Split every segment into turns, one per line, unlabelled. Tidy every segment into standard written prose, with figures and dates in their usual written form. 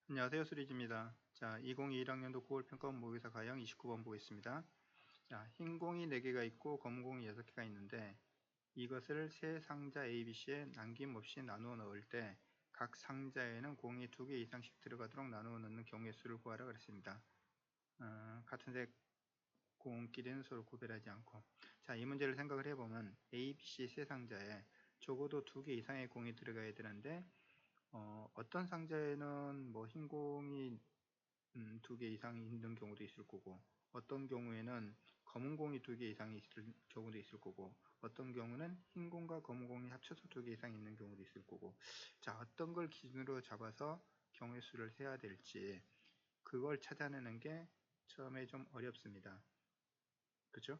안녕하세요. 수리지입니다. 자, 2021학년도 9월 평가원 모의고사 가형 29번 보겠습니다. 자, 흰 공이 4개가 있고 검은 공이 6개가 있는데 이것을 세 상자 ABC에 남김없이 나누어 넣을 때 각 상자에는 공이 2개 이상씩 들어가도록 나누어 넣는 경우의 수를 구하라 그랬습니다. 같은 색 공끼리는 서로 구별하지 않고, 자, 이 문제를 생각을 해보면 ABC 세 상자에 적어도 2개 이상의 공이 들어가야 되는데 어떤 상자에는 뭐 흰 공이 2개 이상이 있는 경우도 있을 거고, 어떤 경우에는 검은 공이 2개 이상이 있을 경우도 있을 거고, 어떤 경우는 흰 공과 검은 공이 합쳐서 2개 이상 있는 경우도 있을 거고, 자, 어떤 걸 기준으로 잡아서 경우의 수를 세야 될지 그걸 찾아내는 게 처음에 좀 어렵습니다. 그죠?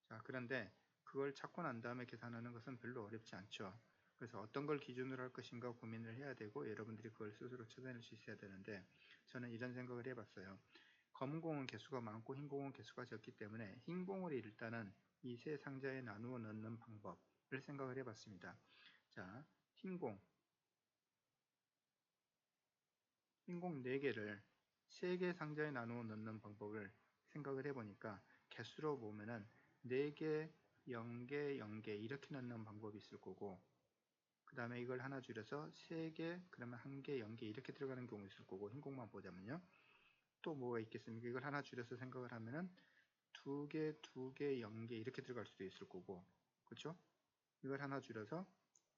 자, 그런데 그걸 찾고 난 다음에 계산하는 것은 별로 어렵지 않죠. 그래서 어떤 걸 기준으로 할 것인가 고민을 해야 되고, 여러분들이 그걸 스스로 찾아낼 수 있어야 되는데, 저는 이런 생각을 해봤어요. 검은 공은 개수가 많고 흰 공은 개수가 적기 때문에 흰 공을 일단은 이 세 상자에 나누어 넣는 방법을 생각을 해봤습니다. 자, 흰 공 4개를 3개 상자에 나누어 넣는 방법을 생각을 해보니까 개수로 보면은 4개, 0개, 0개 이렇게 넣는 방법이 있을 거고, 그 다음에 이걸 하나 줄여서 3개, 그러면 1개, 0개 이렇게 들어가는 경우 있을 거고, 흰 공만 보자면요. 또 뭐가 있겠습니까? 이걸 하나 줄여서 생각을 하면은 2개, 2개, 0개 이렇게 들어갈 수도 있을 거고, 그렇죠? 이걸 하나 줄여서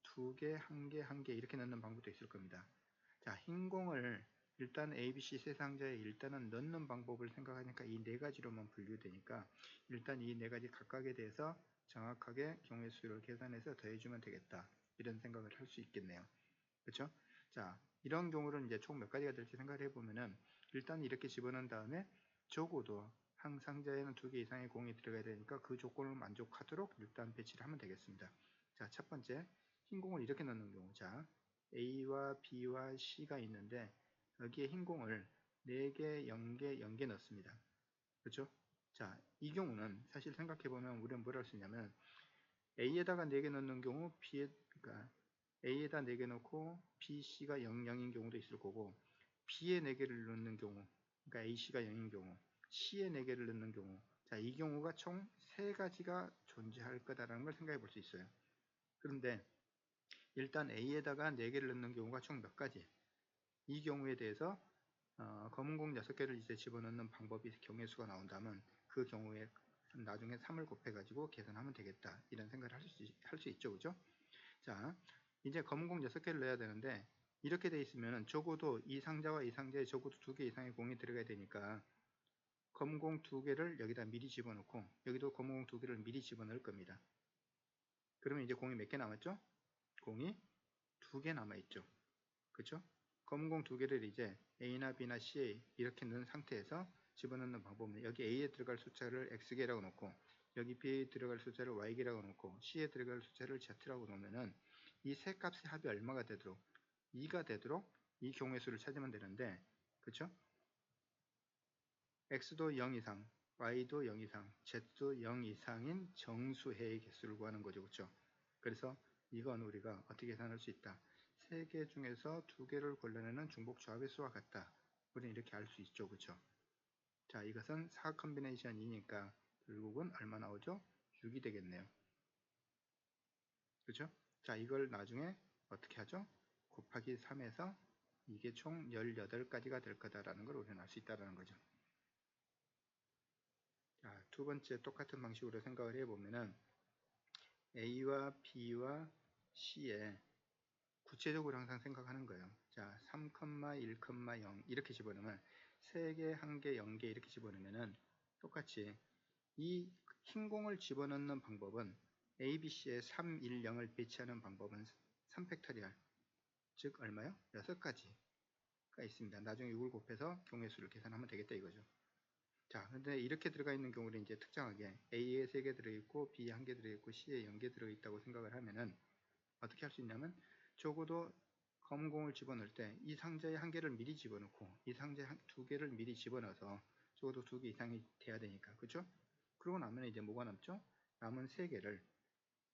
2개, 1개, 1개 이렇게 넣는 방법도 있을 겁니다. 자, 흰 공을 일단 ABC 세 상자에 일단은 넣는 방법을 생각하니까 이 네 가지로만 분류되니까 일단 이 네 가지 각각에 대해서 정확하게 경우의 수를 계산해서 더해주면 되겠다. 이런 생각을 할 수 있겠네요. 그렇죠? 자, 이런 경우는 이제 총 몇 가지가 될지 생각을 해보면은 일단 이렇게 집어넣은 다음에 적어도 한 상자에는 2개 이상의 공이 들어가야 되니까 그 조건을 만족하도록 일단 배치를 하면 되겠습니다. 자, 첫 번째 흰 공을 이렇게 넣는 경우, 자, A와 B와 C가 있는데 여기에 흰 공을 4개, 0개, 0개 넣습니다. 그렇죠? 자, 이 경우는 사실 생각해보면 우리는 뭘 할 수 있냐면 A에다가 4개 넣는 경우 그러니까 A에다 4개 넣고 B, C가 0, 0인 경우도 있을 거고, B에 4개를 넣는 경우, 그러니까 AC가 0인 경우, C에 4개를 넣는 경우, 자, 이 경우가 총 3가지가 존재할 거다라는 걸 생각해 볼 수 있어요. 그런데 일단 A에다가 4개를 넣는 경우가 총 몇 가지? 이 경우에 대해서 검은 공 6개를 이제 집어넣는 방법이 경우의 수가 나온다면 그 경우에 나중에 3을 곱해가지고 계산하면 되겠다. 이런 생각을 할 수 있죠. 그죠? 자, 이제 검은 공 6개를 넣어야 되는데 이렇게 돼 있으면 적어도 이 상자와 이 상자에 적어도 2개 이상의 공이 들어가야 되니까 검은 공 2개를 여기다 미리 집어넣고 여기도 검은 공 2개를 미리 집어넣을 겁니다. 그러면 이제 공이 몇 개 남았죠? 공이 2개 남아있죠. 그쵸? 검은 공 2개를 이제 A나 B나 C에 이렇게 넣은 상태에서 집어넣는 방법은 여기 A에 들어갈 숫자를 X개라고 놓고 여기 B에 들어갈 숫자를 Y개라고 놓고 C에 들어갈 숫자를 Z라고 놓으면은 이 세 값의 합이 얼마가 되도록 2가 되도록 이 경우의 수를 찾으면 되는데, 그쵸? X도 0 이상, Y도 0 이상, Z도 0 이상인 정수해의 개수를 구하는 거죠. 그쵸? 그래서 이건 우리가 어떻게 계산할 수 있다. 3개 중에서 2개를 골라내는 중복조합의 수와 같다. 우리는 이렇게 알 수 있죠. 그쵸? 자, 이것은 4 컨비네이션이니까 결국은 얼마 나오죠? 6이 되겠네요. 그죠? 자, 이걸 나중에 어떻게 하죠? 곱하기 3에서 이게 총 18가지가 될 거다라는 걸 우리는 알 수 있다는 거죠. 자, 두 번째 똑같은 방식으로 생각을 해보면은 A와 B와 C에 구체적으로 항상 생각하는 거예요. 자, 3, 1, 0 이렇게 집어넣으면 3개, 1개, 0개 이렇게 집어넣으면은 똑같이 이 흰 공을 집어넣는 방법은 ABC에 3, 1, 0을 배치하는 방법은 3팩터리얼, 즉 얼마요? 6가지가 있습니다. 나중에 6을 곱해서 경우의 수를 계산하면 되겠다 이거죠. 자, 근데 이렇게 들어가 있는 경우는 이제 특정하게 A에 3개 들어있고 B에 1개 들어있고 C에 0개 들어있다고 생각을 하면은 어떻게 할 수 있냐면 적어도 검은 공을 집어넣을 때 이 상자에 1개를 미리 집어넣고 이 상자에 2개를 미리 집어넣어서 적어도 2개 이상이 돼야 되니까, 그쵸? 그러고 나면 이제 뭐가 남죠? 남은 3개를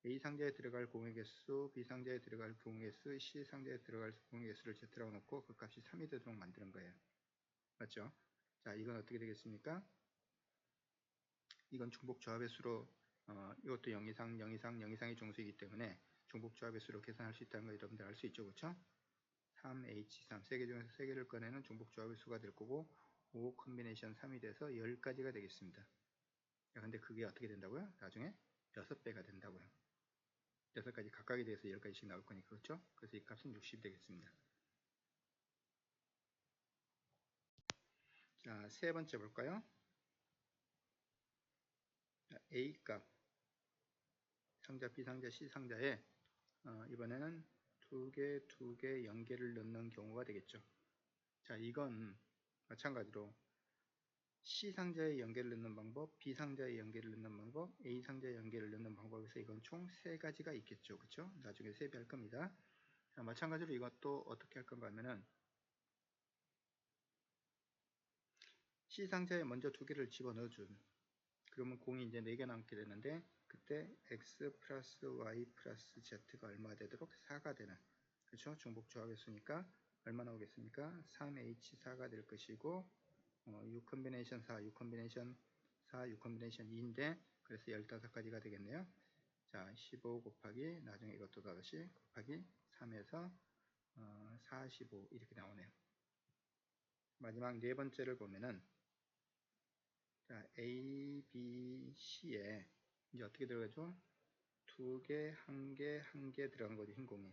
A 상자에 들어갈 공의 개수, B 상자에 들어갈 공의 개수, C 상자에 들어갈 공의 개수를 Z라고 놓고 그 값이 3이 되도록 만드는 거예요. 맞죠? 자, 이건 어떻게 되겠습니까? 이건 중복 조합의 수로 이것도 0 이상, 0 이상, 0 이상의 정수이기 때문에 중복 조합의 수로 계산할 수 있다는 거 여러분들 알 수 있죠, 그렇죠? 3H3 세 개 중에서 3개를 꺼내는 중복 조합의 수가 될 거고 5 컨비네이션 3이 돼서 10가지가 되겠습니다. 근데 그게 어떻게 된다고요? 나중에 6배가 된다고요. 6가지 각각에 대해서 10가지씩 나올 거니까, 그렇죠? 그래서 이 값은 60이 되겠습니다. 자, 세 번째 볼까요? 자, A 값, 상자, B 상자, C 상자에 이번에는 두 개 연계를 넣는 경우가 되겠죠. 자, 이건 마찬가지로 C 상자에 연계를 넣는 방법, B 상자에 연계를 넣는 방법, A 상자에 연계를 넣는 방법에서 이건 총 3가지가 있겠죠. 그쵸? 나중에 세배할 겁니다. 자, 마찬가지로 이것도 어떻게 할 건가 하면은 C 상자에 먼저 2개를 집어넣어준, 그러면 공이 이제 4개 남게 되는데 그때 x 플러스 y 플러스 z가 얼마 되도록 4가 되는, 그렇죠? 중복 조합의 수니까 얼마 나오겠습니까? 3h4가 될 것이고 6 컨비네이션 4, 6 컨비네이션 4, 6 컨비네이션 2인데 그래서 15가지가 되겠네요. 자, 15 곱하기 나중에 이것도 다시 곱하기 3에서 45 이렇게 나오네요. 마지막 네 번째를 보면은 자, A, B, C에 이제 어떻게 들어가죠? 2개, 1개, 1개 들어간 거죠, 흰 공이.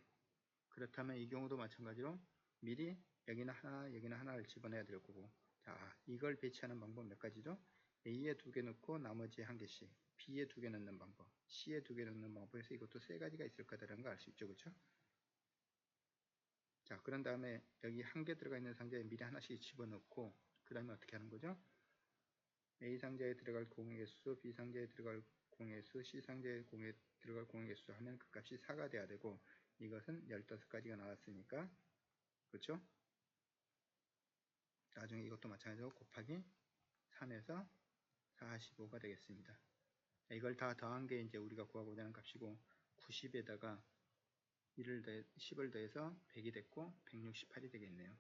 그렇다면 이 경우도 마찬가지로 미리 여기는 하나, 여기는 하나를 집어넣어야 될 거고. 자, 이걸 배치하는 방법 몇 가지죠? A에 2개 넣고 나머지에 1개씩, B에 2개 넣는 방법, C에 2개 넣는 방법에서 이것도 3가지가 있을 거다라는 걸 알 수 있죠, 그렇죠? 자, 그런 다음에 여기 1개 들어가 있는 상자에 미리 하나씩 집어넣고 그 다음에 어떻게 하는 거죠? A 상자에 들어갈 공의 개수, B 상자에 들어갈 공의 수, C 상자에 들어갈 공의 개수 하면 그 값이 4가 돼야 되고 이것은 15가지가 나왔으니까, 그렇죠? 나중에 이것도 마찬가지로 곱하기 3에서 45가 되겠습니다. 이걸 다 더한 게 이제 우리가 구하고자 하는 값이고 90에다가 10을 더해서 100이 됐고 168이 되겠네요.